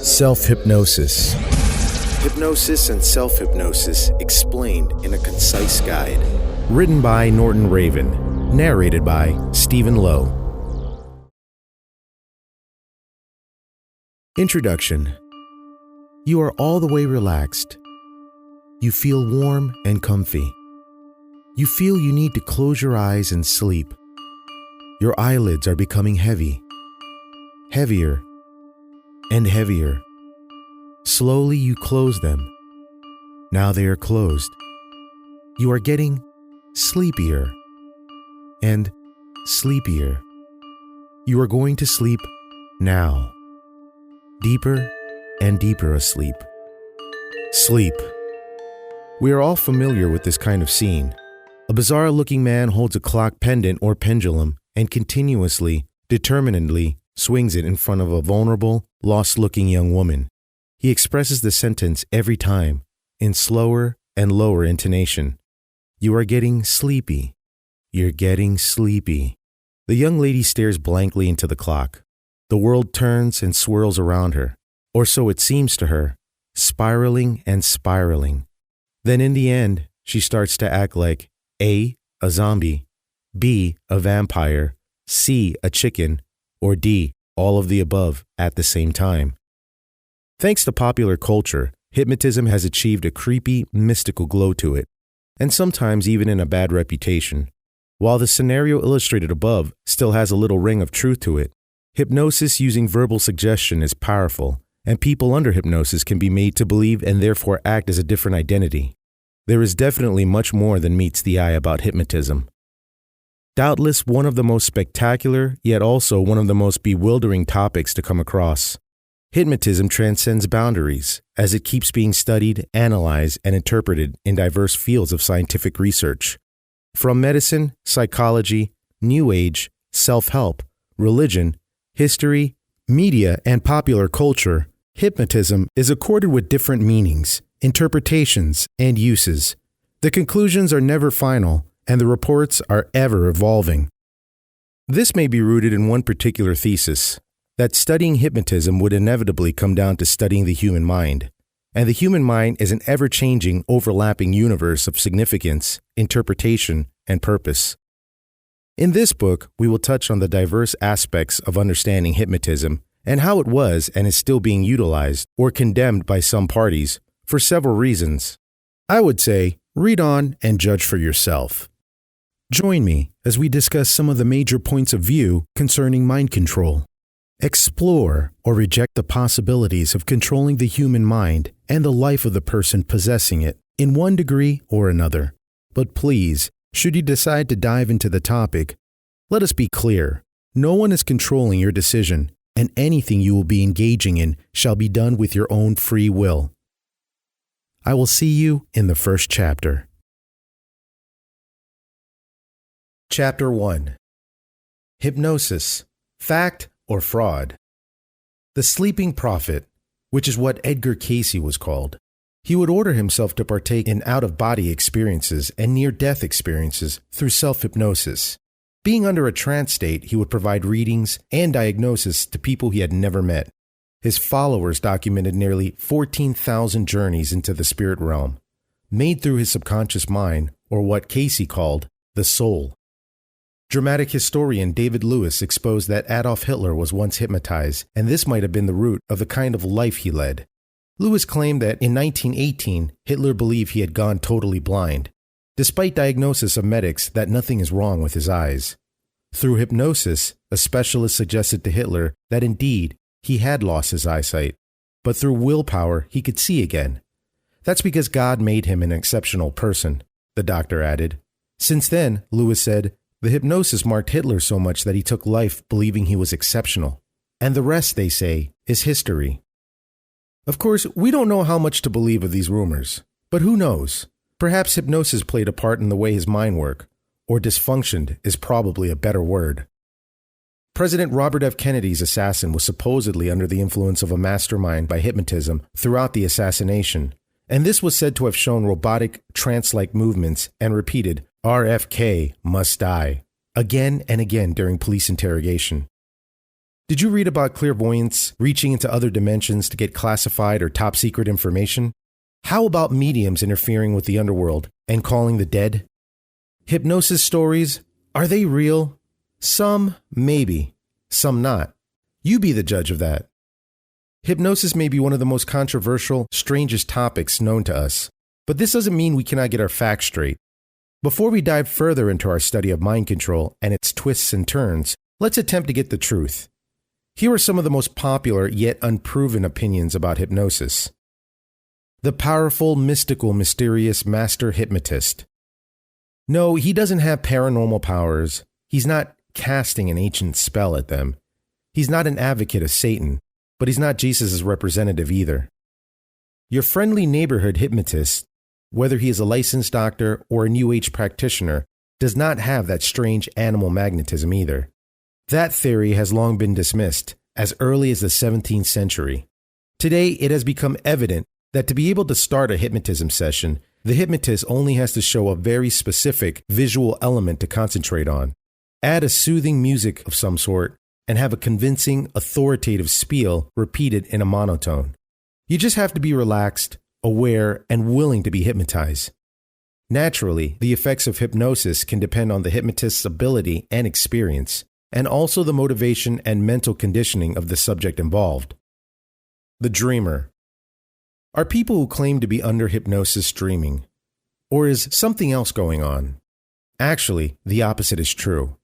Self-Hypnosis. Hypnosis and self-hypnosis explained in a concise guide. Written by Norton Raven. Narrated by Stephen Lowe. Introduction. You are all the way relaxed. You feel warm and comfy. You feel you need to close your eyes and sleep. Your eyelids are becoming heavy. Heavier and heavier. Slowly you close them. Now they are closed. You are getting sleepier and sleepier. You are going to sleep now. Deeper and deeper asleep. Sleep. We are all familiar with this kind of scene. A bizarre-looking man holds a clock pendant or pendulum and continuously, determinedly swings it in front of a vulnerable, lost-looking young woman. He expresses the sentence every time, in slower and lower intonation. You are getting sleepy. You're getting sleepy. The young lady stares blankly into the clock. The world turns and swirls around her, or so it seems to her, spiraling and spiraling. Then in the end, she starts to act like A, a zombie, B, a vampire, C, a chicken, or D, all of the above at the same time. Thanks to popular culture, hypnotism has achieved a creepy, mystical glow to it, and sometimes even in a bad reputation. While the scenario illustrated above still has a little ring of truth to it, hypnosis using verbal suggestion is powerful, and people under hypnosis can be made to believe and therefore act as a different identity. There is definitely much more than meets the eye about hypnotism. Doubtless one of the most spectacular, yet also one of the most bewildering topics to come across. Hypnotism transcends boundaries, as it keeps being studied, analyzed, and interpreted in diverse fields of scientific research. From medicine, psychology, New Age, self-help, religion, history, media, and popular culture, hypnotism is accorded with different meanings, interpretations, and uses. The conclusions are never final, and the reports are ever evolving. This may be rooted in one particular thesis, that studying hypnotism would inevitably come down to studying the human mind, and the human mind is an ever-changing, overlapping universe of significance, interpretation, and purpose. In this book, we will touch on the diverse aspects of understanding hypnotism and how it was and is still being utilized or condemned by some parties for several reasons. I would say, read on and judge for yourself. Join me as we discuss some of the major points of view concerning mind control. Explore or reject the possibilities of controlling the human mind and the life of the person possessing it in one degree or another. But please, should you decide to dive into the topic, let us be clear. No one is controlling your decision, and anything you will be engaging in shall be done with your own free will. I will see you in the first chapter. Chapter 1. Hypnosis, Fact or Fraud? The sleeping prophet, which is what Edgar Cayce was called. He would order himself to partake in out-of-body experiences and near-death experiences through self-hypnosis. Being under a trance state, he would provide readings and diagnosis to people he had never met. His followers documented nearly 14,000 journeys into the spirit realm, made through his subconscious mind, or what Cayce called the soul. Dramatic historian David Lewis exposed that Adolf Hitler was once hypnotized, and this might have been the root of the kind of life he led. Lewis claimed that in 1918, Hitler believed he had gone totally blind, despite diagnosis of medics that nothing is wrong with his eyes. Through hypnosis, a specialist suggested to Hitler that indeed he had lost his eyesight, but through willpower he could see again. That's because God made him an exceptional person, the doctor added. Since then, Lewis said, the hypnosis marked Hitler so much that he took life believing he was exceptional. And the rest, they say, is history. Of course, we don't know how much to believe of these rumors, but who knows? Perhaps hypnosis played a part in the way his mind worked, or dysfunctioned is probably a better word. President Robert F. Kennedy's assassin was supposedly under the influence of a mastermind by hypnotism throughout the assassination, and this was said to have shown robotic, trance-like movements and repeated, RFK must die, again and again during police interrogation. Did you read about clairvoyants reaching into other dimensions to get classified or top secret information? How about mediums interfering with the underworld and calling the dead? Hypnosis stories, are they real? Some, maybe. Some not. You be the judge of that. Hypnosis may be one of the most controversial, strangest topics known to us, but this doesn't mean we cannot get our facts straight. Before we dive further into our study of mind control and its twists and turns, let's attempt to get the truth. Here are some of the most popular yet unproven opinions about hypnosis. The powerful, mystical, mysterious master hypnotist. No, he doesn't have paranormal powers. He's not casting an ancient spell at them. He's not an advocate of Satan, but he's not Jesus' representative either. Your friendly neighborhood hypnotist, whether he is a licensed doctor or a New Age practitioner, does not have that strange animal magnetism either. That theory has long been dismissed, as early as the 17th century. Today, it has become evident that to be able to start a hypnotism session, the hypnotist only has to show a very specific visual element to concentrate on, add a soothing music of some sort, and have a convincing, authoritative spiel repeated in a monotone. You just have to be relaxed, aware, and willing to be hypnotized. Naturally, the effects of hypnosis can depend on the hypnotist's ability and experience, and also the motivation and mental conditioning of the subject involved. The dreamer. Are people who claim to be under hypnosis dreaming? Or is something else going on? Actually, the opposite is true.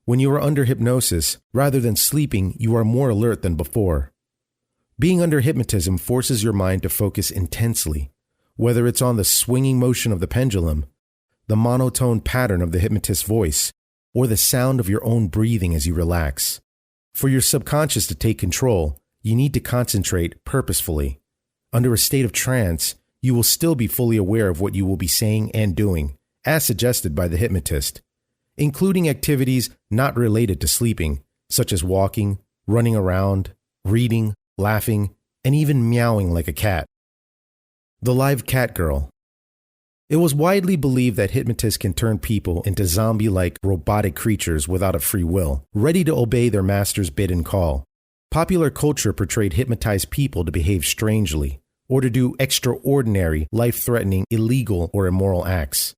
When you are under hypnosis, rather than sleeping, you are more alert than before. Being under hypnotism forces your mind to focus intensely, whether it's on the swinging motion of the pendulum, the monotone pattern of the hypnotist's voice, or the sound of your own breathing as you relax. For your subconscious to take control, you need to concentrate purposefully. Under a state of trance, you will still be fully aware of what you will be saying and doing, as suggested by the hypnotist, including activities not related to sleeping, such as walking, running around, reading, laughing, and even meowing like a cat. The live cat girl. It was widely believed that hypnotists can turn people into zombie-like robotic creatures without a free will, ready to obey their master's bid and call. Popular culture portrayed hypnotized people to behave strangely, or to do extraordinary, life-threatening, illegal, or immoral acts.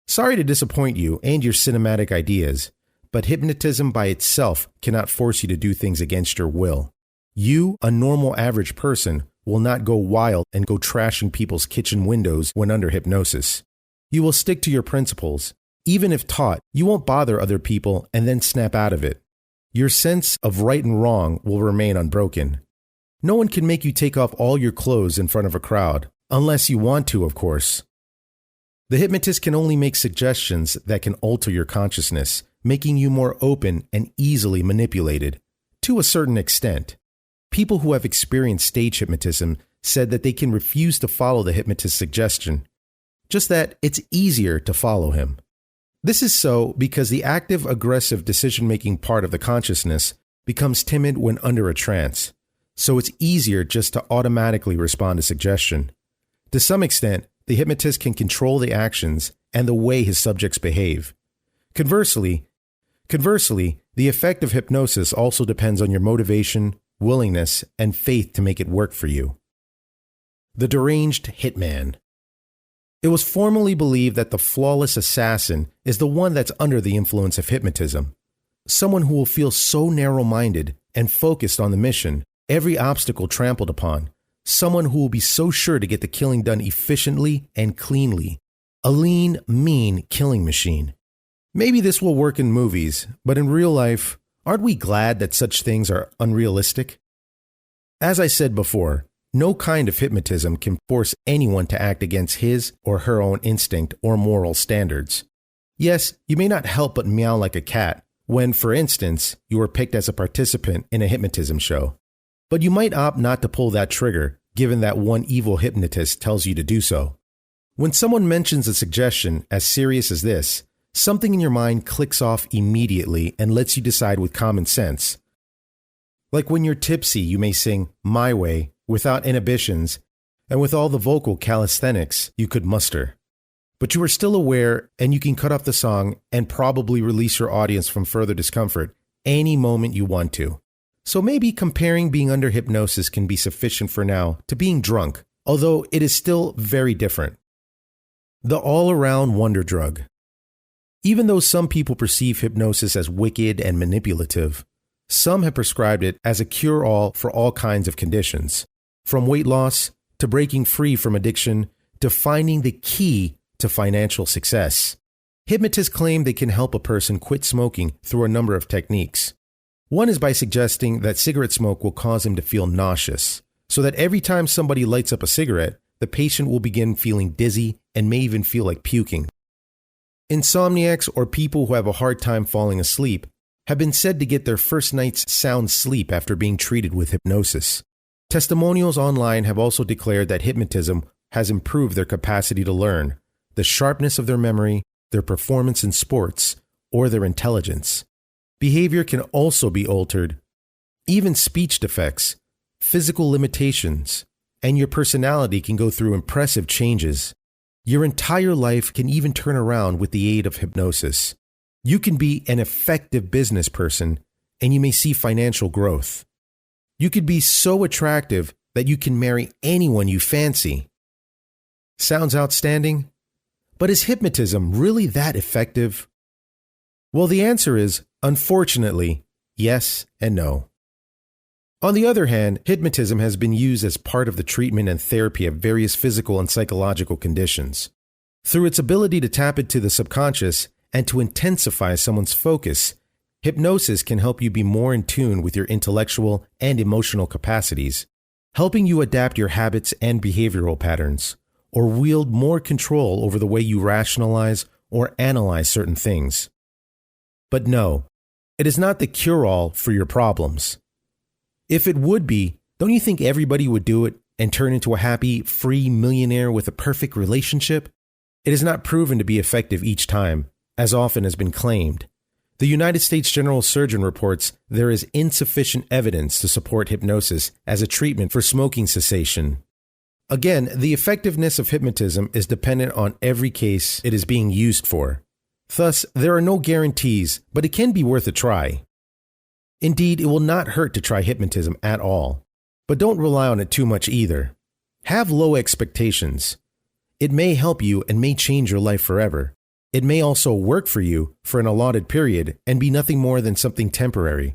Sorry to disappoint you and your cinematic ideas, but hypnotism by itself cannot force you to do things against your will. You, a normal average person, will not go wild and go trashing people's kitchen windows when under hypnosis. You will stick to your principles. Even if taught, you won't bother other people and then snap out of it. Your sense of right and wrong will remain unbroken. No one can make you take off all your clothes in front of a crowd, unless you want to, of course. The hypnotist can only make suggestions that can alter your consciousness, making you more open and easily manipulated, to a certain extent. People who have experienced stage hypnotism said that they can refuse to follow the hypnotist's suggestion, just that it's easier to follow him. This is so because the active, aggressive decision-making part of the consciousness becomes timid when under a trance, so it's easier just to automatically respond to suggestion. To some extent, the hypnotist can control the actions and the way his subjects behave. Conversely, the effect of hypnosis also depends on your motivation, willingness, and faith to make it work for you. The deranged hitman. It was formerly believed that the flawless assassin is the one that's under the influence of hypnotism. Someone who will feel so narrow-minded and focused on the mission, every obstacle trampled upon. Someone who will be so sure to get the killing done efficiently and cleanly. A lean, mean killing machine. Maybe this will work in movies, but in real life, aren't we glad that such things are unrealistic? As I said before, no kind of hypnotism can force anyone to act against his or her own instinct or moral standards. Yes, you may not help but meow like a cat when, for instance, you were picked as a participant in a hypnotism show. But you might opt not to pull that trigger, given that one evil hypnotist tells you to do so. When someone mentions a suggestion as serious as this, something in your mind clicks off immediately and lets you decide with common sense. Like when you're tipsy, you may sing "My Way" without inhibitions and with all the vocal calisthenics you could muster. But you are still aware, and you can cut off the song and probably release your audience from further discomfort any moment you want to. So maybe comparing being under hypnosis can be sufficient for now to being drunk, although it is still very different. The all-around wonder drug. Even though some people perceive hypnosis as wicked and manipulative, some have prescribed it as a cure-all for all kinds of conditions, from weight loss to breaking free from addiction to finding the key to financial success. Hypnotists claim they can help a person quit smoking through a number of techniques. One is by suggesting that cigarette smoke will cause him to feel nauseous, so that every time somebody lights up a cigarette, the patient will begin feeling dizzy and may even feel like puking. Insomniacs, or people who have a hard time falling asleep, have been said to get their first night's sound sleep after being treated with hypnosis. Testimonials online have also declared that hypnotism has improved their capacity to learn, the sharpness of their memory, their performance in sports, or their intelligence. Behavior can also be altered. Even speech defects, physical limitations, and your personality can go through impressive changes. Your entire life can even turn around with the aid of hypnosis. You can be an effective business person, and you may see financial growth. You could be so attractive that you can marry anyone you fancy. Sounds outstanding? But is hypnotism really that effective? Well, the answer is, unfortunately, yes and no. On the other hand, hypnotism has been used as part of the treatment and therapy of various physical and psychological conditions. Through its ability to tap into the subconscious and to intensify someone's focus, hypnosis can help you be more in tune with your intellectual and emotional capacities, helping you adapt your habits and behavioral patterns, or wield more control over the way you rationalize or analyze certain things. But no, it is not the cure-all for your problems. If it would be, don't you think everybody would do it and turn into a happy, free millionaire with a perfect relationship? It is not proven to be effective each time, as often has been claimed. The United States General Surgeon reports there is insufficient evidence to support hypnosis as a treatment for smoking cessation. Again, the effectiveness of hypnotism is dependent on every case it is being used for. Thus, there are no guarantees, but it can be worth a try. Indeed, it will not hurt to try hypnotism at all, but don't rely on it too much either. Have low expectations. It may help you and may change your life forever. It may also work for you for an allotted period and be nothing more than something temporary.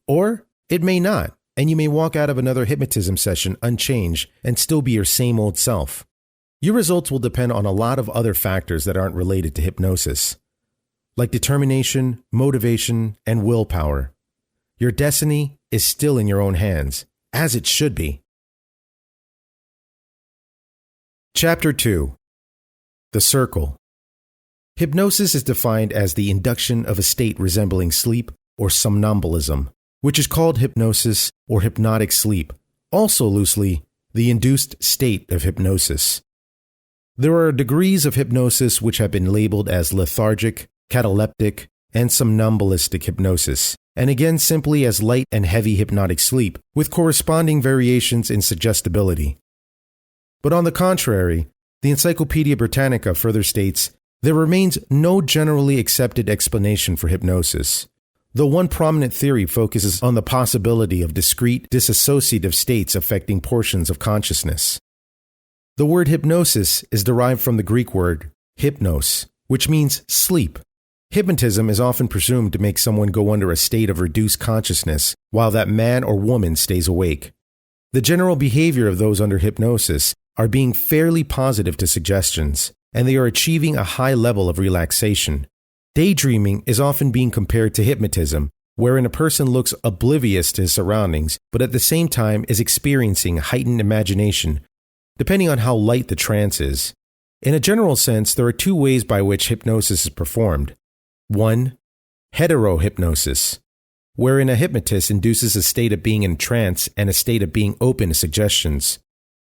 Or it may not, and you may walk out of another hypnotism session unchanged and still be your same old self. Your results will depend on a lot of other factors that aren't related to hypnosis, like determination, motivation, and willpower. Your destiny is still in your own hands, as it should be. Chapter 2. The Circle. Hypnosis is defined as the induction of a state resembling sleep or somnambulism, which is called hypnosis or hypnotic sleep, also loosely, the induced state of hypnosis. There are degrees of hypnosis which have been labeled as lethargic, cataleptic, and somnambulistic hypnosis, and again simply as light and heavy hypnotic sleep, with corresponding variations in suggestibility. But on the contrary, the Encyclopedia Britannica further states, there remains no generally accepted explanation for hypnosis, though one prominent theory focuses on the possibility of discrete, dissociative states affecting portions of consciousness. The word hypnosis is derived from the Greek word hypnos, which means sleep. Hypnotism is often presumed to make someone go under a state of reduced consciousness while that man or woman stays awake. The general behavior of those under hypnosis are being fairly positive to suggestions, and they are achieving a high level of relaxation. Daydreaming is often being compared to hypnotism, wherein a person looks oblivious to his surroundings, but at the same time is experiencing heightened imagination, depending on how light the trance is. In a general sense, there are two ways by which hypnosis is performed. 1. Heterohypnosis, wherein a hypnotist induces a state of being in trance and a state of being open to suggestions.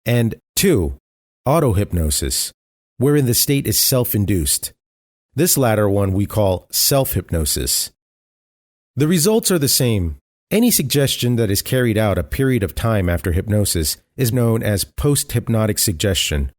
And 2. Autohypnosis, wherein the state is self-induced. This latter one we call self-hypnosis. The results are the same. Any suggestion that is carried out a period of time after hypnosis is known as post-hypnotic suggestion.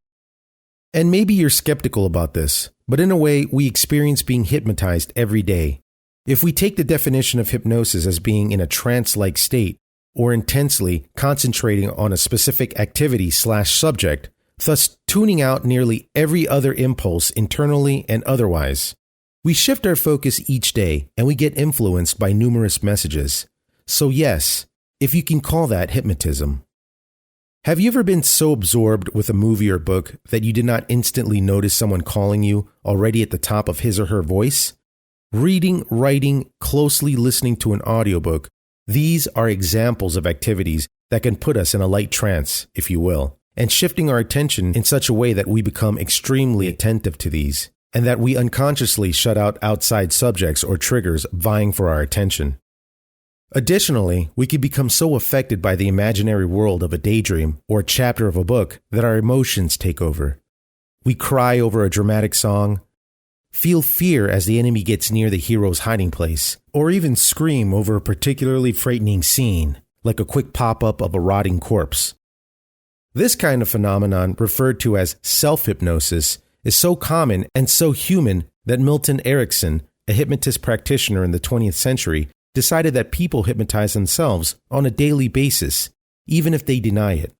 And maybe you're skeptical about this, but in a way, we experience being hypnotized every day. If we take the definition of hypnosis as being in a trance-like state or intensely concentrating on a specific activity/subject, thus tuning out nearly every other impulse internally and otherwise, we shift our focus each day and we get influenced by numerous messages. So yes, if you can call that hypnotism. Have you ever been so absorbed with a movie or book that you did not instantly notice someone calling you already at the top of his or her voice? Reading, writing, closely listening to an audiobook, these are examples of activities that can put us in a light trance, if you will, and shifting our attention in such a way that we become extremely attentive to these, and that we unconsciously shut out outside subjects or triggers vying for our attention. Additionally, we can become so affected by the imaginary world of a daydream or a chapter of a book that our emotions take over. We cry over a dramatic song, feel fear as the enemy gets near the hero's hiding place, or even scream over a particularly frightening scene, like a quick pop-up of a rotting corpse. This kind of phenomenon, referred to as self-hypnosis, is so common and so human that Milton Erickson, a hypnotist practitioner in the 20th century, decided that people hypnotize themselves on a daily basis, even if they deny it.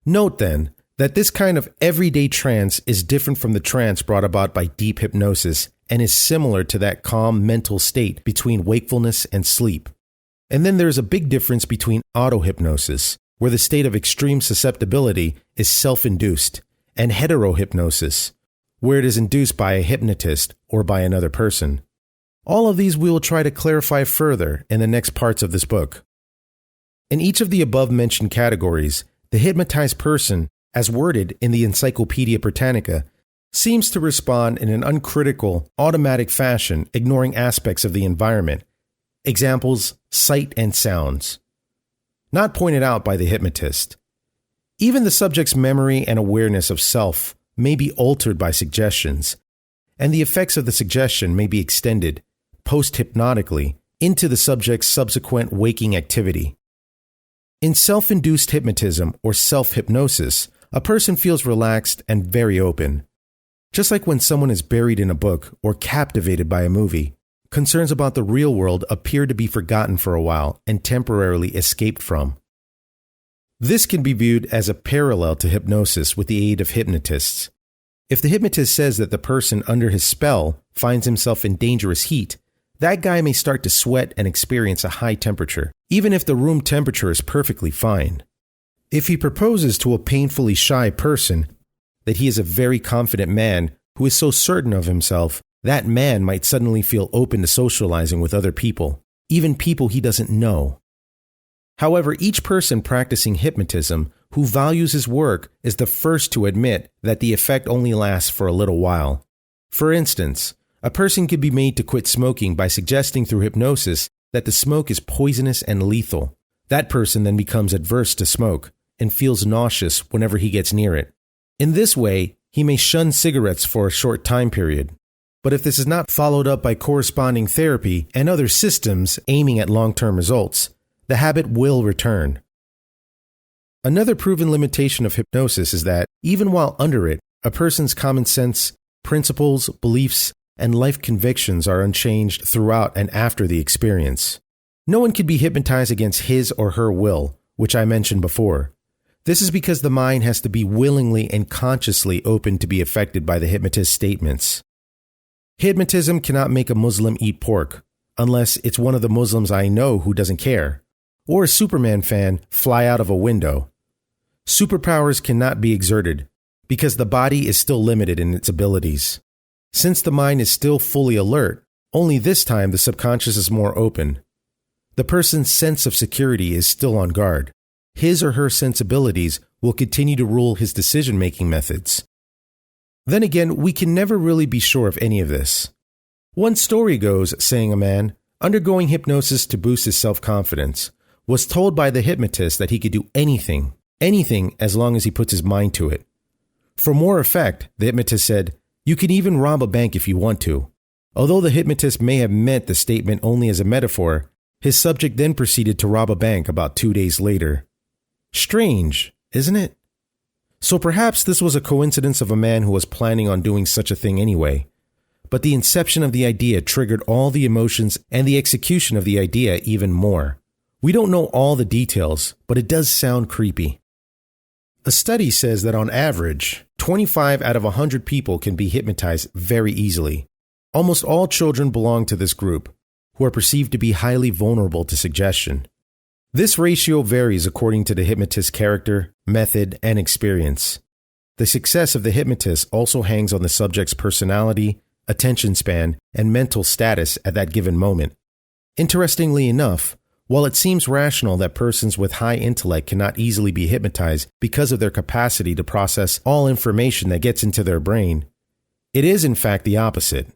Note then that this kind of everyday trance is different from the trance brought about by deep hypnosis and is similar to that calm mental state between wakefulness and sleep. And then there's a big difference between auto-hypnosis, where the state of extreme susceptibility is self-induced, and heterohypnosis, where it is induced by a hypnotist or by another person. All of these we will try to clarify further in the next parts of this book. In each of the above-mentioned categories, the hypnotized person, as worded in the Encyclopedia Britannica, seems to respond in an uncritical, automatic fashion, ignoring aspects of the environment. Examples, sight and sounds. Not pointed out by the hypnotist. Even the subject's memory and awareness of self may be altered by suggestions, and the effects of the suggestion may be extended, post-hypnotically, into the subject's subsequent waking activity. In self-induced hypnotism or self-hypnosis, a person feels relaxed and very open. Just like when someone is buried in a book or captivated by a movie, concerns about the real world appear to be forgotten for a while and temporarily escaped from. This can be viewed as a parallel to hypnosis with the aid of hypnotists. If the hypnotist says that the person under his spell finds himself in dangerous heat, that guy may start to sweat and experience a high temperature, even if the room temperature is perfectly fine. If he proposes to a painfully shy person that he is a very confident man who is so certain of himself, that man might suddenly feel open to socializing with other people, even people he doesn't know. However, each person practicing hypnotism who values his work is the first to admit that the effect only lasts for a little while. For instance, a person could be made to quit smoking by suggesting through hypnosis that the smoke is poisonous and lethal. That person then becomes adverse to smoke and feels nauseous whenever he gets near it. In this way, he may shun cigarettes for a short time period. But if this is not followed up by corresponding therapy and other systems aiming at long-term results, the habit will return. Another proven limitation of hypnosis is that, even while under it, a person's common sense, principles, beliefs, and life convictions are unchanged throughout and after the experience. No one can be hypnotized against his or her will, which I mentioned before. This is because the mind has to be willingly and consciously open to be affected by the hypnotist's statements. Hypnotism cannot make a Muslim eat pork, unless it's one of the Muslims I know who doesn't care, or a Superman fan fly out of a window. Superpowers cannot be exerted, because the body is still limited in its abilities. Since the mind is still fully alert, only this time the subconscious is more open. The person's sense of security is still on guard. His or her sensibilities will continue to rule his decision-making methods. Then again, we can never really be sure of any of this. One story goes, saying a man, undergoing hypnosis to boost his self-confidence, was told by the hypnotist that he could do anything as long as he puts his mind to it. For more effect, the hypnotist said, "You can even rob a bank if you want to." Although the hypnotist may have meant the statement only as a metaphor, his subject then proceeded to rob a bank about 2 days later. Strange, isn't it? So perhaps this was a coincidence of a man who was planning on doing such a thing anyway. but the inception of the idea triggered all the emotions and the execution of the idea even more. We don't know all the details, but it does sound creepy. A study says that on average, 25 out of 100 people can be hypnotized very easily. Almost all children belong to this group, who are perceived to be highly vulnerable to suggestion. This ratio varies according to the hypnotist's character, method, and experience. The success of the hypnotist also hangs on the subject's personality, attention span, and mental status at that given moment. Interestingly enough, while it seems rational that persons with high intellect cannot easily be hypnotized because of their capacity to process all information that gets into their brain, it is in fact the opposite.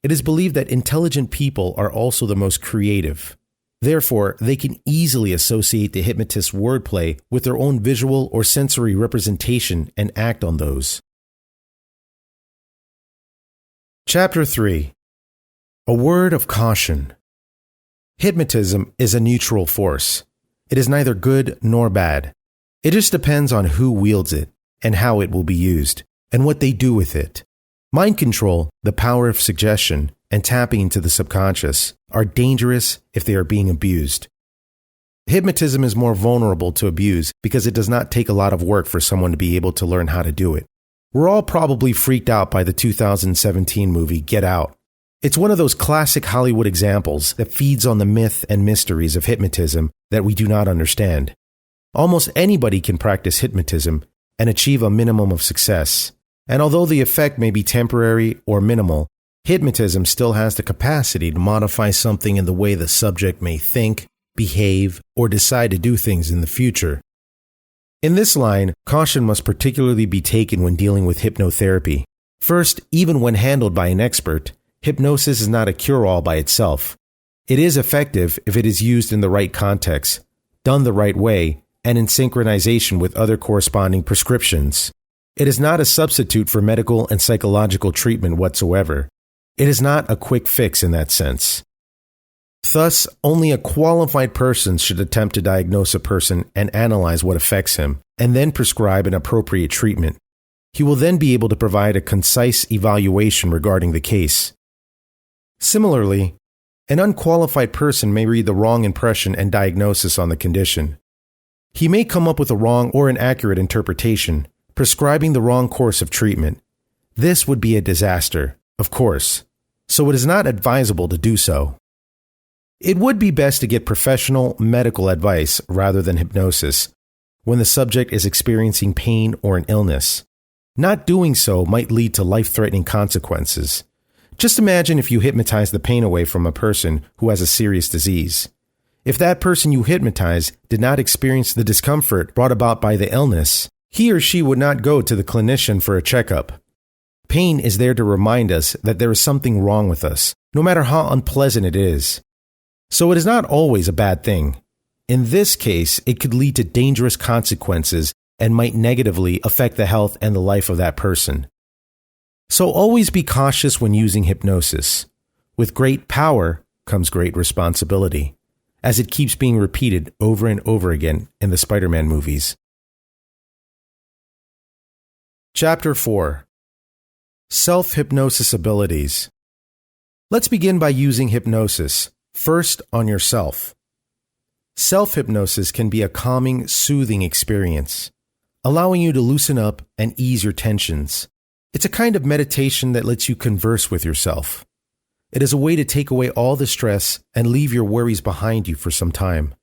It is believed that intelligent people are also the most creative. Therefore, they can easily associate the hypnotist's wordplay with their own visual or sensory representation and act on those. Chapter 3. A word of caution. Hypnotism is a neutral force. It is neither good nor bad. It just depends on who wields it and how it will be used and what they do with it. Mind control, the power of suggestion, and tapping into the subconscious are dangerous if they are being abused. Hypnotism is more vulnerable to abuse because it does not take a lot of work for someone to be able to learn how to do it. We're all probably freaked out by the 2017 movie Get Out. It's one of those classic Hollywood examples that feeds on the myth and mysteries of hypnotism that we do not understand. Almost anybody can practice hypnotism and achieve a minimum of success. And although the effect may be temporary or minimal, hypnotism still has the capacity to modify something in the way the subject may think, behave, or decide to do things in the future. In this line, caution must particularly be taken when dealing with hypnotherapy. First, even when handled by an expert, hypnosis is not a cure-all by itself. It is effective if it is used in the right context, done the right way, and in synchronization with other corresponding prescriptions. It is not a substitute for medical and psychological treatment whatsoever. It is not a quick fix in that sense. Thus, only a qualified person should attempt to diagnose a person and analyze what affects him, and then prescribe an appropriate treatment. He will then be able to provide a concise evaluation regarding the case. Similarly, an unqualified person may read the wrong impression and diagnosis on the condition. He may come up with a wrong or inaccurate interpretation, prescribing the wrong course of treatment. This would be a disaster, of course, so it is not advisable to do so. It would be best to get professional medical advice rather than hypnosis when the subject is experiencing pain or an illness. Not doing so might lead to life-threatening consequences. Just imagine if you hypnotize the pain away from a person who has a serious disease. If that person you hypnotize did not experience the discomfort brought about by the illness, he or she would not go to the clinician for a checkup. Pain is there to remind us that there is something wrong with us, no matter how unpleasant it is. So it is not always a bad thing. In this case, it could lead to dangerous consequences and might negatively affect the health and the life of that person. So always be cautious when using hypnosis. With great power comes great responsibility, as it keeps being repeated over and over again in the Spider-Man movies. Chapter 4. Self-Hypnosis Abilities. Let's begin by using hypnosis, first on yourself. Self-hypnosis can be a calming, soothing experience, allowing you to loosen up and ease your tensions. It's a kind of meditation that lets you converse with yourself. It is a way to take away all the stress and leave your worries behind you for some time.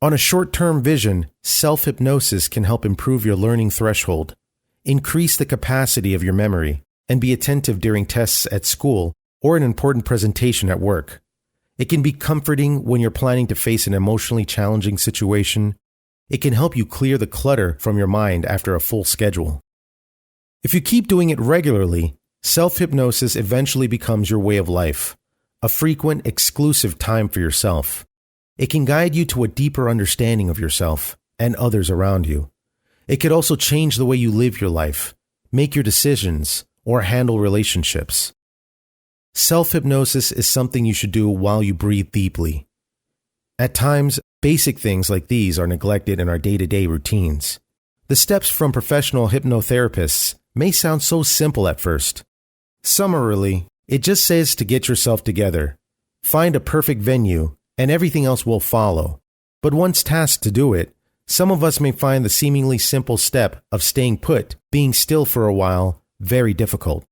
On a short-term vision, self-hypnosis can help improve your learning threshold, increase the capacity of your memory, and be attentive during tests at school or an important presentation at work. It can be comforting when you're planning to face an emotionally challenging situation. It can help you clear the clutter from your mind after a full schedule. If you keep doing it regularly, self-hypnosis eventually becomes your way of life, a frequent, exclusive time for yourself. It can guide you to a deeper understanding of yourself and others around you. It could also change the way you live your life, make your decisions, or handle relationships. Self-hypnosis is something you should do while you breathe deeply. At times, basic things like these are neglected in our day-to-day routines. The steps from professional hypnotherapists may sound so simple at first. Summarily, it just says to get yourself together. Find a perfect venue, and everything else will follow. But once tasked to do it, some of us may find the seemingly simple step of staying put, being still for a while, very difficult.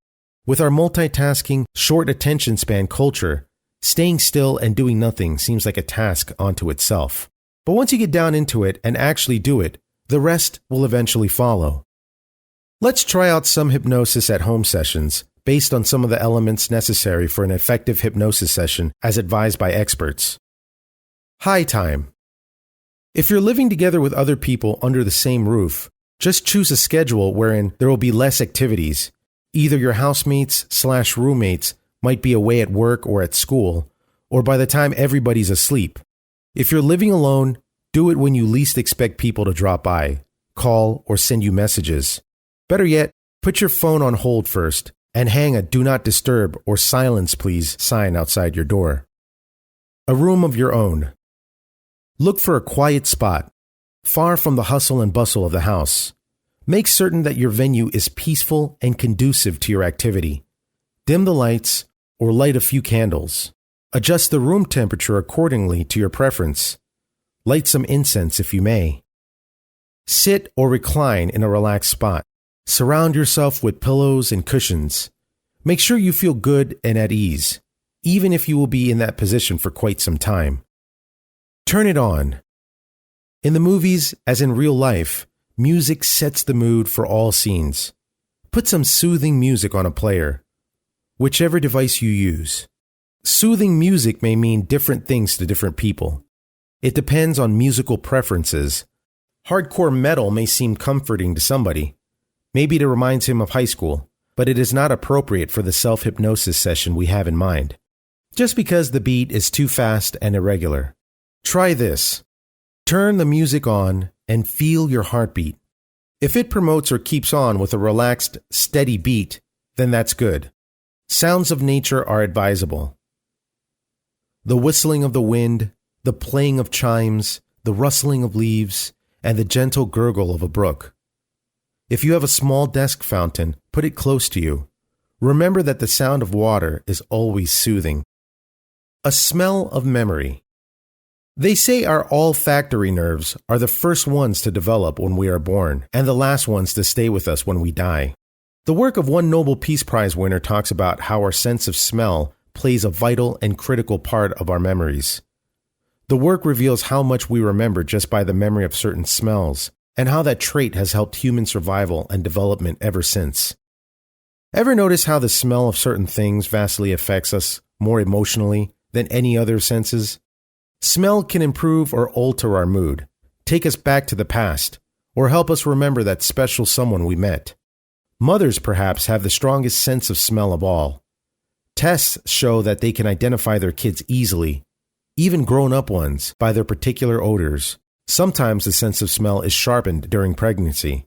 With our multitasking, short attention span culture, staying still and doing nothing seems like a task unto itself. But once you get down into it and actually do it, the rest will eventually follow. Let's try out some hypnosis at home sessions based on some of the elements necessary for an effective hypnosis session as advised by experts. High time. If you're living together with other people under the same roof, just choose a schedule wherein there will be less activities. Either your housemates/roommates might be away at work or at school, or by the time everybody's asleep. If you're living alone, do it when you least expect people to drop by, call, or send you messages. Better yet, put your phone on hold first and hang a do not disturb or silence please sign outside your door. A room of your own. Look for a quiet spot, far from the hustle and bustle of the house. Make certain that your venue is peaceful and conducive to your activity. Dim the lights or light a few candles. Adjust the room temperature accordingly to your preference. Light some incense if you may. Sit or recline in a relaxed spot. Surround yourself with pillows and cushions. Make sure you feel good and at ease, even if you will be in that position for quite some time. Turn it on. In the movies, as in real life, music sets the mood for all scenes. Put some soothing music on a player, whichever device you use. Soothing music may mean different things to different people. It depends on musical preferences. Hardcore metal may seem comforting to somebody. Maybe it reminds him of high school, but it is not appropriate for the self-hypnosis session we have in mind, just because the beat is too fast and irregular. Try this. Turn the music on and feel your heartbeat. If it promotes or keeps on with a relaxed, steady beat, then that's good. Sounds of nature are advisable. The whistling of the wind, the playing of chimes, the rustling of leaves, and the gentle gurgle of a brook. If you have a small desk fountain, put it close to you. Remember that the sound of water is always soothing. A smell of memory. They say our olfactory nerves are the first ones to develop when we are born, and the last ones to stay with us when we die. The work of one Nobel Peace Prize winner talks about how our sense of smell plays a vital and critical part of our memories. The work reveals how much we remember just by the memory of certain smells, and how that trait has helped human survival and development ever since. Ever notice how the smell of certain things vastly affects us more emotionally than any other senses? Smell can improve or alter our mood, take us back to the past, or help us remember that special someone we met. Mothers perhaps have the strongest sense of smell of all. Tests show that they can identify their kids easily, even grown-up ones, by their particular odors. Sometimes the sense of smell is sharpened during pregnancy.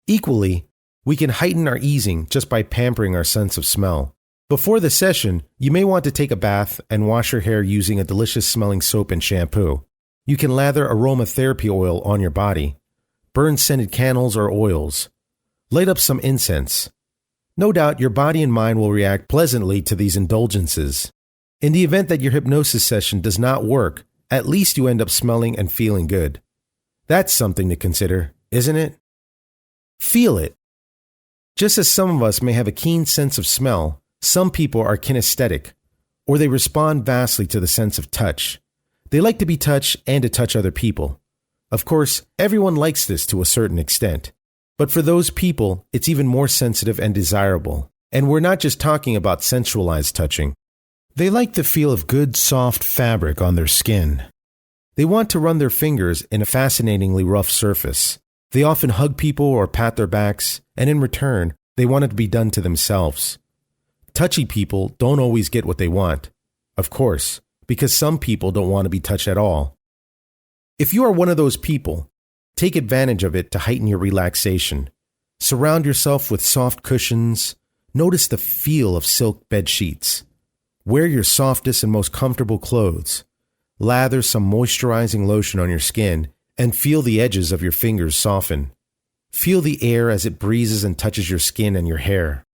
Equally, we can heighten our easing just by pampering our sense of smell. Before the session, you may want to take a bath and wash your hair using a delicious-smelling soap and shampoo. You can lather aromatherapy oil on your body, burn scented candles or oils, light up some incense. No doubt your body and mind will react pleasantly to these indulgences. In the event that your hypnosis session does not work, at least you end up smelling and feeling good. That's something to consider, isn't it? Feel it. Just as some of us may have a keen sense of smell, some people are kinesthetic, or they respond vastly to the sense of touch. They like to be touched and to touch other people. Of course, everyone likes this to a certain extent. But for those people, it's even more sensitive and desirable. And we're not just talking about sensualized touching. They like the feel of good, soft fabric on their skin. They want to run their fingers in a fascinatingly rough surface. They often hug people or pat their backs, and in return, they want it to be done to themselves. Touchy people don't always get what they want, of course, because some people don't want to be touched at all. If you are one of those people, take advantage of it to heighten your relaxation. Surround yourself with soft cushions. Notice the feel of silk bed sheets. Wear your softest and most comfortable clothes. Lather some moisturizing lotion on your skin and feel the edges of your fingers soften. Feel the air as it breezes and touches your skin and your hair.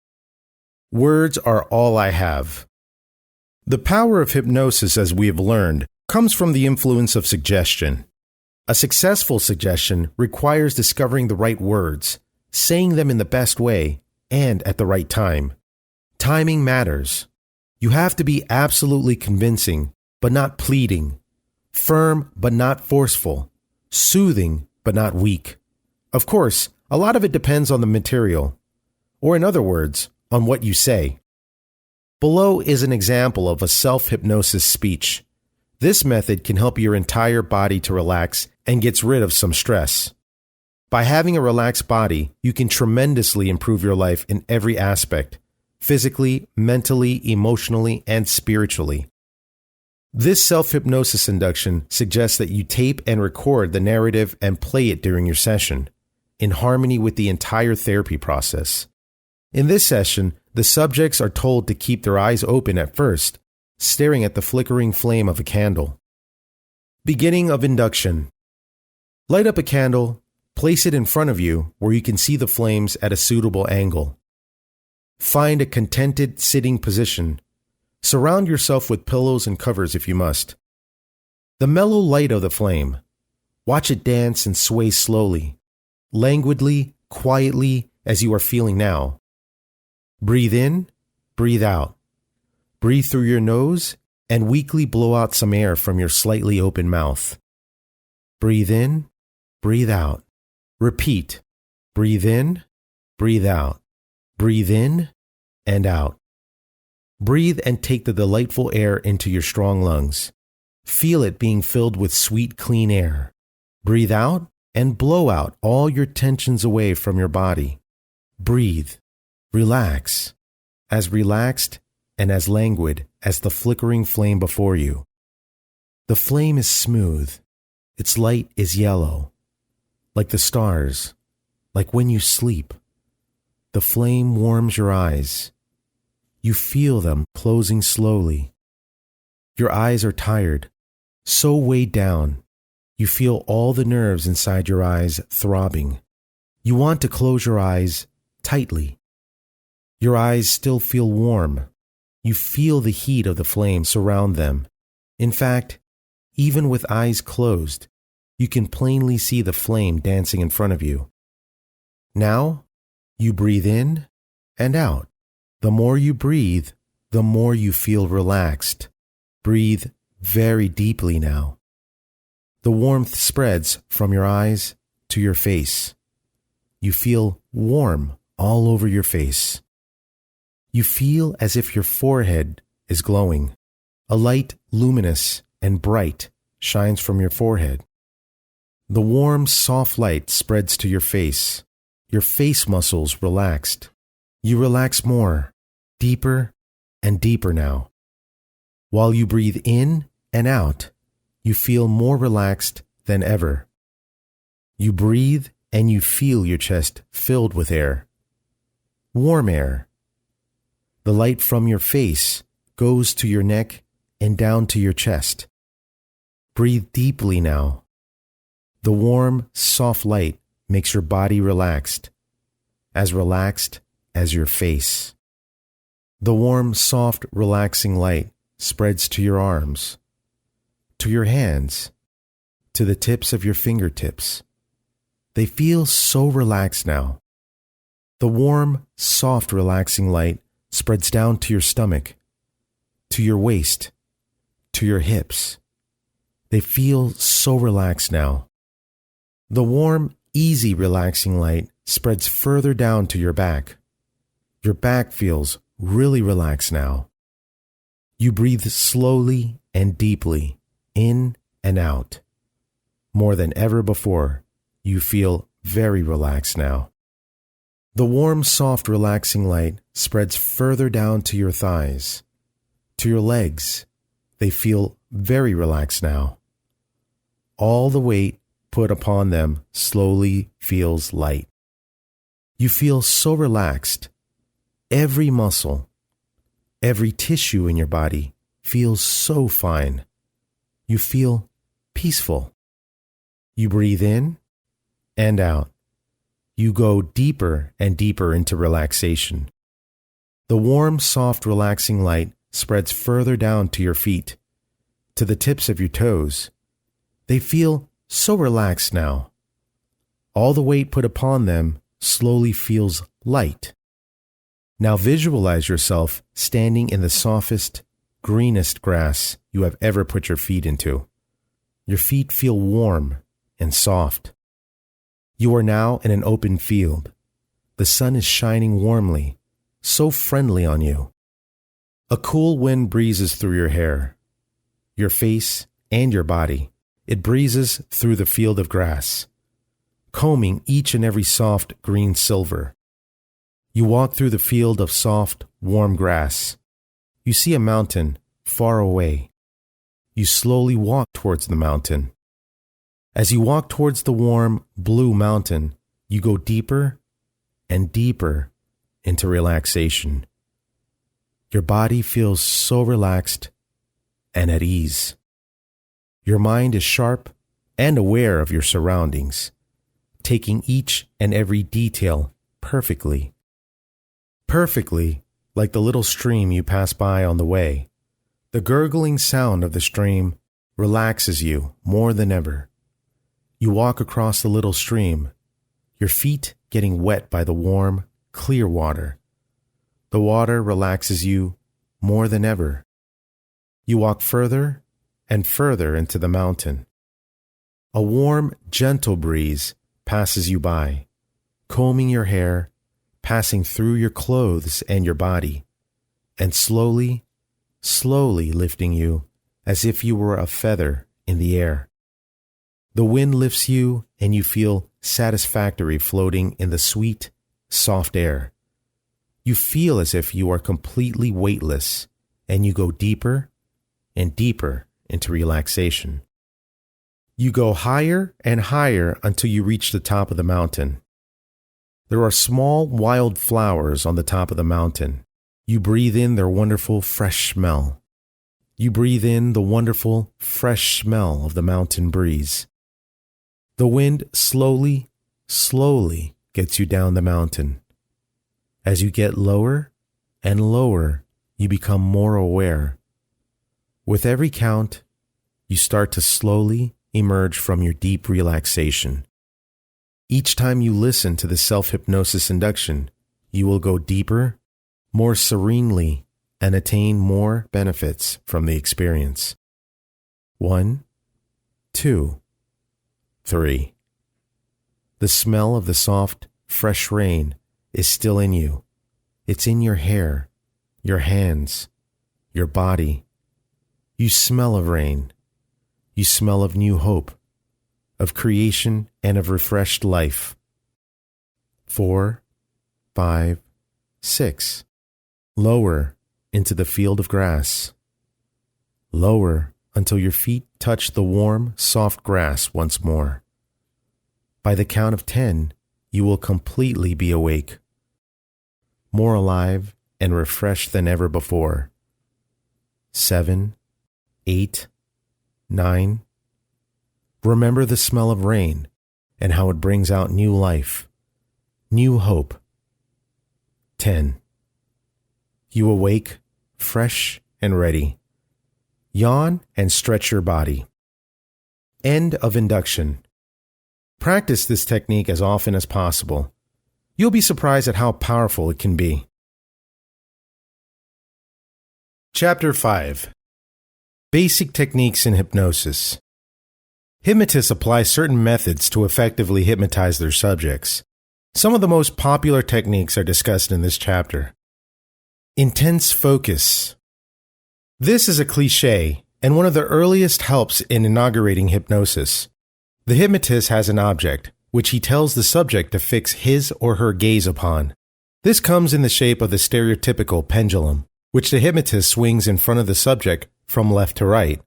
Words are all I have. The power of hypnosis, as we have learned, comes from the influence of suggestion. A successful suggestion requires discovering the right words, saying them in the best way, and at the right time. Timing matters. You have to be absolutely convincing, but not pleading. Firm, but not forceful. Soothing, but not weak. Of course, a lot of it depends on the material. Or in other words, on what you say. Below is an example of a self-hypnosis speech. This method can help your entire body to relax and gets rid of some stress. By having a relaxed body, you can tremendously improve your life in every aspect, physically, mentally, emotionally, and spiritually. This self-hypnosis induction suggests that you tape and record the narrative and play it during your session, in harmony with the entire therapy process. In this session, the subjects are told to keep their eyes open at first, staring at the flickering flame of a candle. Beginning of induction. Light up a candle, place it in front of you where you can see the flames at a suitable angle. Find a contented sitting position. Surround yourself with pillows and covers if you must. The mellow light of the flame. Watch it dance and sway slowly, languidly, quietly, as you are feeling now. Breathe in, breathe out. Breathe through your nose and weakly blow out some air from your slightly open mouth. Breathe in, breathe out. Repeat. Breathe in, breathe out. Breathe in and out. Breathe and take the delightful air into your strong lungs. Feel it being filled with sweet, clean air. Breathe out and blow out all your tensions away from your body. Breathe. Relax. As relaxed and as languid as the flickering flame before you. The flame is smooth. Its light is yellow. Like the stars. Like when you sleep. The flame warms your eyes. You feel them closing slowly. Your eyes are tired, so weighed down. You feel all the nerves inside your eyes throbbing. You want to close your eyes tightly. Your eyes still feel warm. You feel the heat of the flame surround them. In fact, even with eyes closed, you can plainly see the flame dancing in front of you. Now, you breathe in and out. The more you breathe, the more you feel relaxed. Breathe very deeply now. The warmth spreads from your eyes to your face. You feel warm all over your face. You feel as if your forehead is glowing. A light, luminous and bright, shines from your forehead. The warm, soft light spreads to your face. Your face muscles relaxed. You relax more, deeper and deeper now. While you breathe in and out, you feel more relaxed than ever. You breathe and you feel your chest filled with air. Warm air. The light from your face goes to your neck and down to your chest. Breathe deeply now. The warm, soft light makes your body relaxed as your face. The warm, soft, relaxing light spreads to your arms, to your hands, to the tips of your fingertips. They feel so relaxed now. The warm, soft, relaxing light spreads down to your stomach, to your waist, to your hips. They feel so relaxed now. The warm, easy, relaxing light spreads further down to your back. Your back feels really relaxed now. You breathe slowly and deeply, in and out. More than ever before, you feel very relaxed now. The warm, soft, relaxing light spreads further down to your thighs, to your legs. They feel very relaxed now. All the weight put upon them slowly feels light. You feel so relaxed. Every muscle, every tissue in your body feels so fine. You feel peaceful. You breathe in and out. You go deeper and deeper into relaxation. The warm, soft, relaxing light spreads further down to your feet, to the tips of your toes. They feel so relaxed now. All the weight put upon them slowly feels light. Now visualize yourself standing in the softest, greenest grass you have ever put your feet into. Your feet feel warm and soft. You are now in an open field. The sun is shining warmly, so friendly on you. A cool wind breezes through your hair, your face, and your body. It breezes through the field of grass, combing each and every soft green silver. You walk through the field of soft, warm grass. You see a mountain far away. You slowly walk towards the mountain. As you walk towards the warm, blue mountain, you go deeper and deeper into relaxation. Your body feels so relaxed and at ease. Your mind is sharp and aware of your surroundings, taking each and every detail perfectly. Perfectly, like the little stream you pass by on the way. The gurgling sound of the stream relaxes you more than ever. You walk across the little stream, your feet getting wet by the warm, clear water. The water relaxes you more than ever. You walk further and further into the mountain. A warm, gentle breeze passes you by, combing your hair, passing through your clothes and your body, and slowly, slowly lifting you as if you were a feather in the air. The wind lifts you and you feel satisfactory floating in the sweet, soft air. You feel as if you are completely weightless, and you go deeper and deeper into relaxation. You go higher and higher until you reach the top of the mountain. There are small wild flowers on the top of the mountain. You breathe in their wonderful fresh smell. You breathe in the wonderful fresh smell of the mountain breeze. The wind slowly, slowly gets you down the mountain. As you get lower and lower, you become more aware. With every count, you start to slowly emerge from your deep relaxation. Each time you listen to the self-hypnosis induction, you will go deeper, more serenely, and attain more benefits from the experience. 1, 2, 3. The smell of the soft, fresh rain is still in you. It's in your hair, your hands, your body. You smell of rain. You smell of new hope, of creation, and of refreshed life. 4, 5, 6. Lower into the field of grass. Lower until your feet touch the warm, soft grass once more. By the count of 10, you will completely be awake, more alive and refreshed than ever before. 7, 8, 9. Remember the smell of rain and how it brings out new life, new hope. 10. You awake, fresh and ready. Yawn and stretch your body. End of induction. Practice this technique as often as possible. You'll be surprised at how powerful it can be. Chapter 5. Basic Techniques in Hypnosis. Hypnotists apply certain methods to effectively hypnotize their subjects. Some of the most popular techniques are discussed in this chapter. Intense focus. This is a cliché and one of the earliest helps in inaugurating hypnosis. The hypnotist has an object, which he tells the subject to fix his or her gaze upon. This comes in the shape of the stereotypical pendulum, which the hypnotist swings in front of the subject from left to right.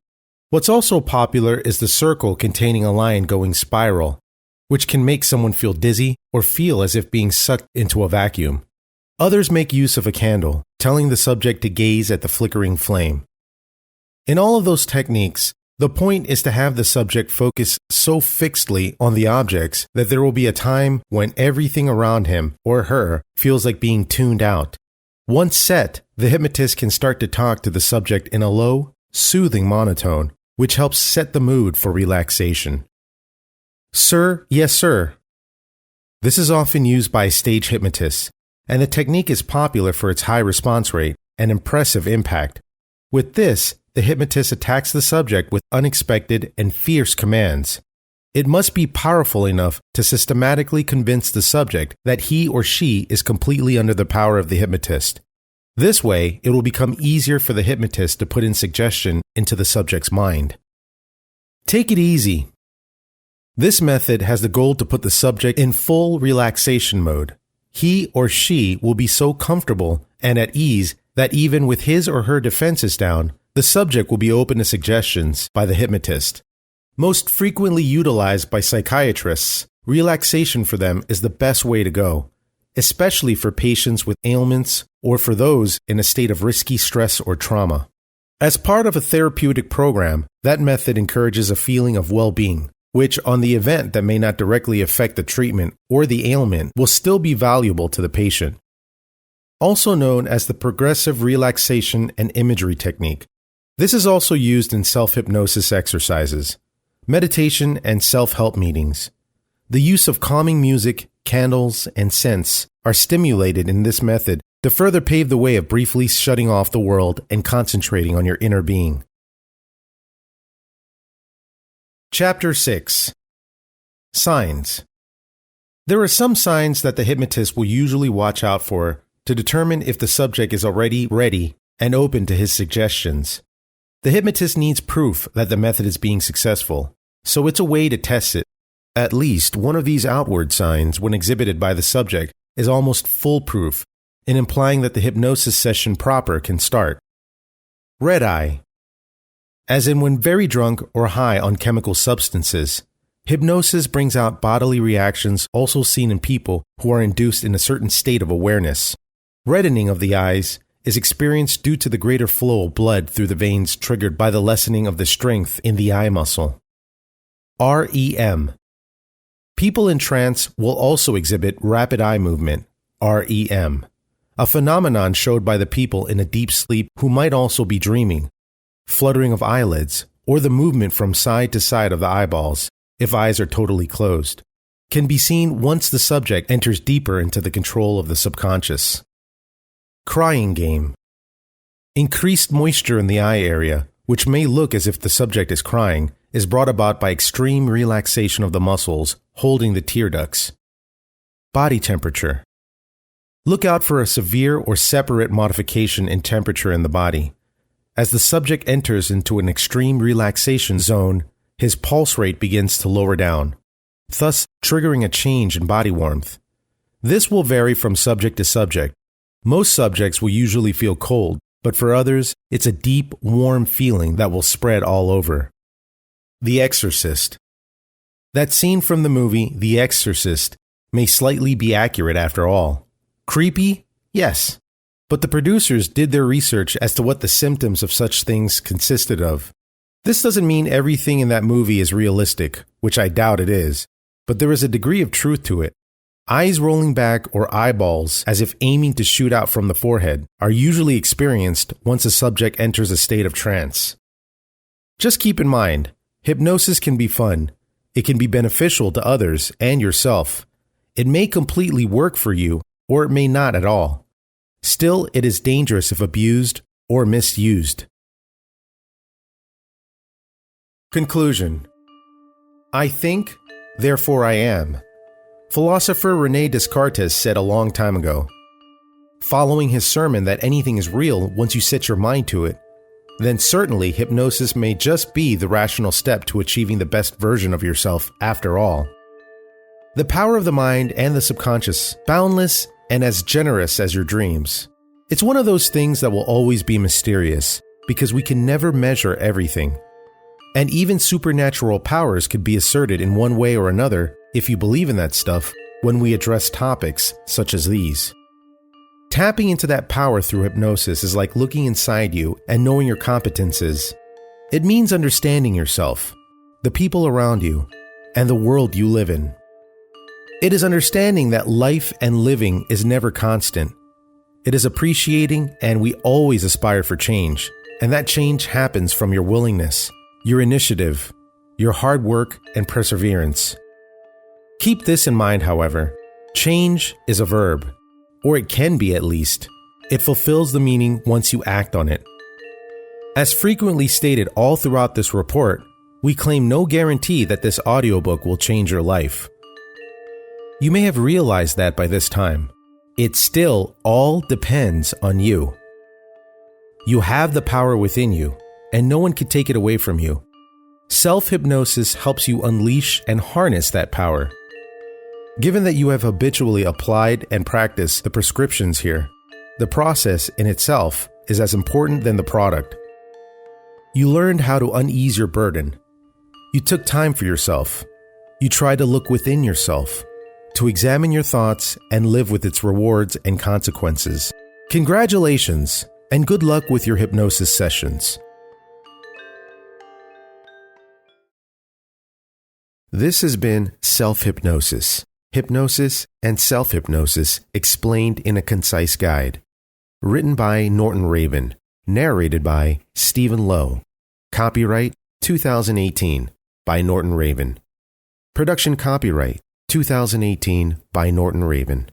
What's also popular is the circle containing a line going spiral, which can make someone feel dizzy or feel as if being sucked into a vacuum. Others make use of a candle, telling the subject to gaze at the flickering flame. In all of those techniques, the point is to have the subject focus so fixedly on the objects that there will be a time when everything around him or her feels like being tuned out. Once set, the hypnotist can start to talk to the subject in a low, soothing monotone, which helps set the mood for relaxation. Sir, yes, sir. This is often used by stage hypnotists, and the technique is popular for its high response rate and impressive impact. With this, the hypnotist attacks the subject with unexpected and fierce commands. It must be powerful enough to systematically convince the subject that he or she is completely under the power of the hypnotist. This way, it will become easier for the hypnotist to put in suggestion into the subject's mind. Take it easy. This method has the goal to put the subject in full relaxation mode. He or she will be so comfortable and at ease that even with his or her defenses down, the subject will be open to suggestions by the hypnotist. Most frequently utilized by psychiatrists, relaxation for them is the best way to go, especially for patients with ailments or for those in a state of risky stress or trauma. As part of a therapeutic program, that method encourages a feeling of well-being, which on the event that may not directly affect the treatment or the ailment will still be valuable to the patient. Also known as the progressive relaxation and imagery technique. This is also used in self-hypnosis exercises, meditation, and self-help meetings. The use of calming music, candles, and scents are stimulated in this method to further pave the way of briefly shutting off the world and concentrating on your inner being. Chapter 6. Signs. There are some signs that the hypnotist will usually watch out for to determine if the subject is already ready and open to his suggestions. The hypnotist needs proof that the method is being successful, so it's a way to test it. At least one of these outward signs, when exhibited by the subject, is almost foolproof in implying that the hypnosis session proper can start. Red eye. As in when very drunk or high on chemical substances, hypnosis brings out bodily reactions also seen in people who are induced in a certain state of awareness. Reddening of the eyes is experienced due to the greater flow of blood through the veins triggered by the lessening of the strength in the eye muscle. REM. People in trance will also exhibit rapid eye movement, REM, a phenomenon showed by the people in a deep sleep who might also be dreaming, fluttering of eyelids, or the movement from side to side of the eyeballs, if eyes are totally closed, can be seen once the subject enters deeper into the control of the subconscious. Crying game. Increased moisture in the eye area, which may look as if the subject is crying, is brought about by extreme relaxation of the muscles holding the tear ducts. Body temperature. Look out for a severe or separate modification in temperature in the body. As the subject enters into an extreme relaxation zone, his pulse rate begins to lower down, thus triggering a change in body warmth. This will vary from subject to subject. Most subjects will usually feel cold, but for others, it's a deep, warm feeling that will spread all over. The Exorcist. That scene from the movie The Exorcist may slightly be accurate after all. Creepy? Yes. But the producers did their research as to what the symptoms of such things consisted of. This doesn't mean everything in that movie is realistic, which I doubt it is, but there is a degree of truth to it. Eyes rolling back or eyeballs as if aiming to shoot out from the forehead are usually experienced once a subject enters a state of trance. Just keep in mind, hypnosis can be fun. It can be beneficial to others and yourself. It may completely work for you, or it may not at all. Still, it is dangerous if abused or misused. Conclusion. I think, therefore I am. Philosopher René Descartes said a long time ago. Following his sermon that anything is real once you set your mind to it, then certainly hypnosis may just be the rational step to achieving the best version of yourself after all. The power of the mind and the subconscious, boundless and as generous as your dreams. It's one of those things that will always be mysterious because we can never measure everything. And even supernatural powers could be asserted in one way or another if you believe in that stuff when we address topics such as these. Tapping into that power through hypnosis is like looking inside you and knowing your competences. It means understanding yourself, the people around you, and the world you live in. It is understanding that life and living is never constant. It is appreciating, and we always aspire for change. And that change happens from your willingness, your initiative, your hard work, and perseverance. Keep this in mind, however. Change is a verb, or it can be at least. It fulfills the meaning once you act on it. As frequently stated all throughout this report, we claim no guarantee that this audiobook will change your life. You may have realized that by this time. It still all depends on you. You have the power within you, and no one can take it away from you. Self-hypnosis helps you unleash and harness that power. Given that you have habitually applied and practiced the prescriptions here, the process in itself is as important than the product. You learned how to unease your burden. You took time for yourself. You tried to look within yourself, to examine your thoughts and live with its rewards and consequences. Congratulations, and good luck with your hypnosis sessions. This has been Self-Hypnosis. Hypnosis and Self-Hypnosis explained in a concise guide. Written by Norton Raven. Narrated by Stephen Lowe. Copyright 2018 by Norton Raven. Production copyright 2018 by Norton Raven.